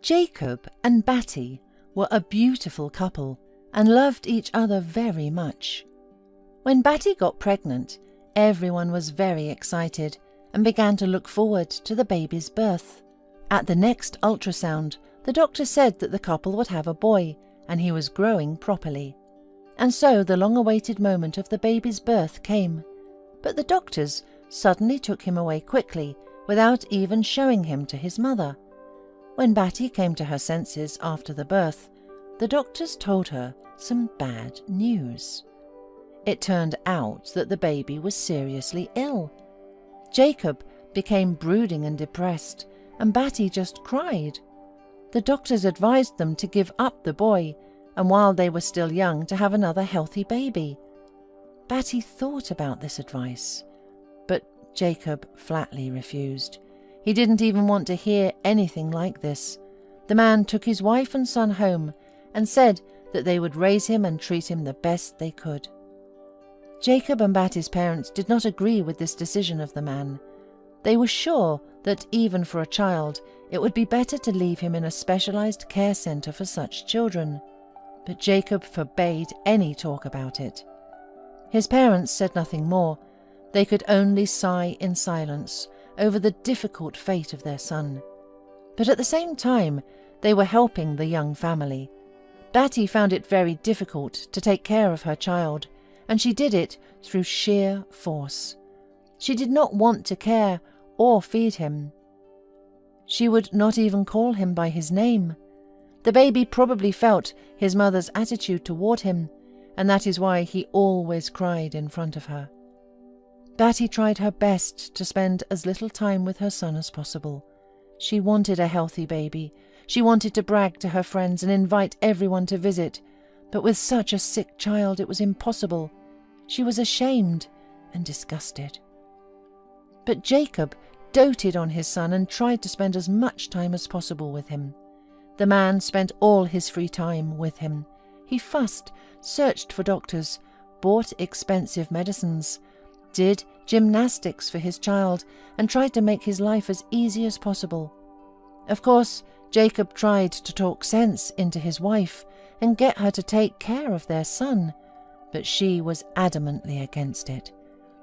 Jacob and Batty were a beautiful couple and loved each other very much. When Batty got pregnant, everyone was very excited and began to look forward to the baby's birth. At the next ultrasound, the doctor said that the couple would have a boy and he was growing properly. And so the long-awaited moment of the baby's birth came. But the doctors suddenly took him away quickly without even showing him to his mother. When Batty came to her senses after the birth, the doctors told her some bad news. It turned out that the baby was seriously ill. Jacob became brooding and depressed, and Batty just cried. The doctors advised them to give up the boy, and while they were still young, to have another healthy baby. Batty thought about this advice, but Jacob flatly refused. He didn't even want to hear anything like this. The man took his wife and son home and said that they would raise him and treat him the best they could. Jacob and Batty's parents did not agree with this decision of the man. They were sure that even for a child, it would be better to leave him in a specialized care center for such children. But Jacob forbade any talk about it. His parents said nothing more. They could only sigh in silence over the difficult fate of their son. But at the same time, they were helping the young family. Batty found it very difficult to take care of her child, and she did it through sheer force. She did not want to care or feed him. She would not even call him by his name. The baby probably felt his mother's attitude toward him, and that is why he always cried in front of her. Batty tried her best to spend as little time with her son as possible. She wanted a healthy baby. She wanted to brag to her friends and invite everyone to visit, but with such a sick child it was impossible. She was ashamed and disgusted. But Jacob doted on his son and tried to spend as much time as possible with him. The man spent all his free time with him. He fussed, searched for doctors, bought expensive medicines, did gymnastics for his child, and tried to make his life as easy as possible. Of course, Jacob tried to talk sense into his wife and get her to take care of their son, but she was adamantly against it.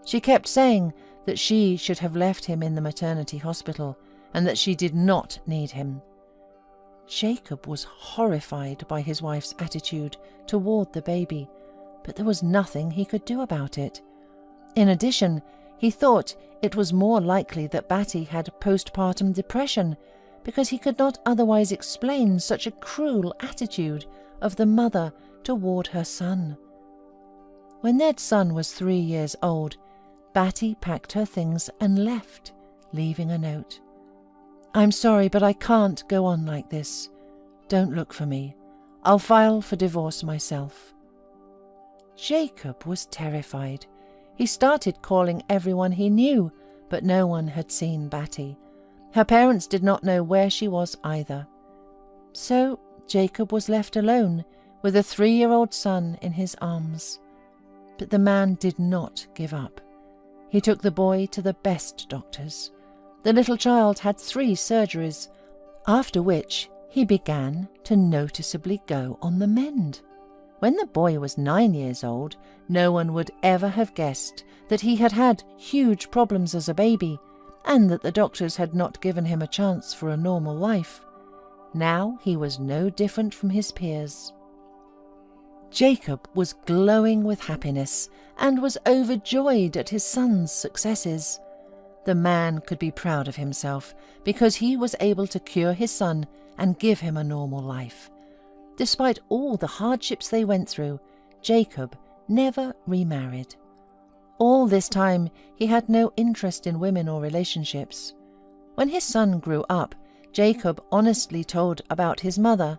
She kept saying that she should have left him in the maternity hospital and that she did not need him. Jacob was horrified by his wife's attitude toward the baby, but there was nothing he could do about it. In addition, he thought it was more likely that Batty had postpartum depression, because he could not otherwise explain such a cruel attitude of the mother toward her son. When their son was 3 years old, Batty packed her things and left, leaving a note. "I'm sorry, but I can't go on like this. Don't look for me. I'll file for divorce myself." Jacob was terrified. He started calling everyone he knew, but no one had seen Batty. Her parents did not know where she was either. So Jacob was left alone with a 3-year-old son in his arms. But the man did not give up. He took the boy to the best doctors. The little child had 3 surgeries, after which he began to noticeably go on the mend. When the boy was 9 years old, no one would ever have guessed that he had had huge problems as a baby, and that the doctors had not given him a chance for a normal life. Now he was no different from his peers. Jacob was glowing with happiness and was overjoyed at his son's successes. The man could be proud of himself because he was able to cure his son and give him a normal life. Despite all the hardships they went through, Jacob never remarried. All this time, he had no interest in women or relationships. When his son grew up, Jacob honestly told about his mother,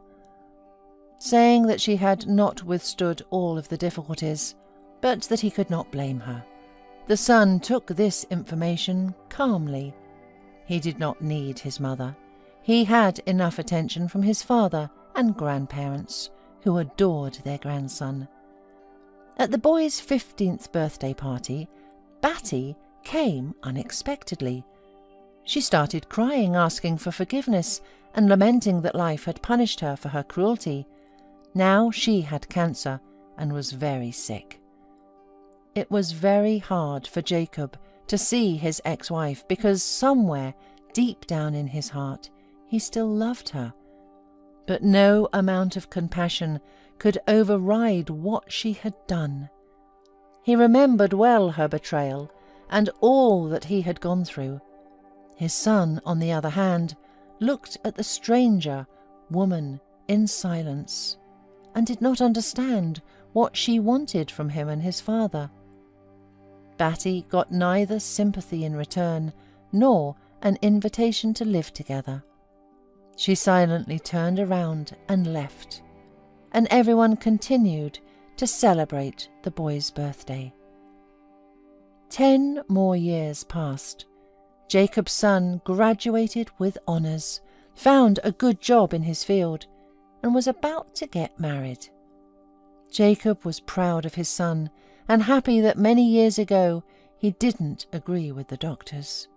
saying that she had not withstood all of the difficulties, but that he could not blame her. The son took this information calmly. He did not need his mother. He had enough attention from his father and grandparents, who adored their grandson. At the boy's 15th birthday party, Batty came unexpectedly. She started crying, asking for forgiveness, and lamenting that life had punished her for her cruelty. Now she had cancer and was very sick. It was very hard for Jacob to see his ex-wife, because somewhere deep down in his heart he still loved her. But no amount of compassion could override what she had done. He remembered well her betrayal and all that he had gone through. His son, on the other hand, looked at the stranger woman in silence and did not understand what she wanted from him and his father. Batty got neither sympathy in return nor an invitation to live together. She silently turned around and left, and everyone continued to celebrate the boy's birthday. 10 more years passed. Jacob's son graduated with honours, found a good job in his field, and was about to get married. Jacob was proud of his son and happy that many years ago he didn't agree with the doctors.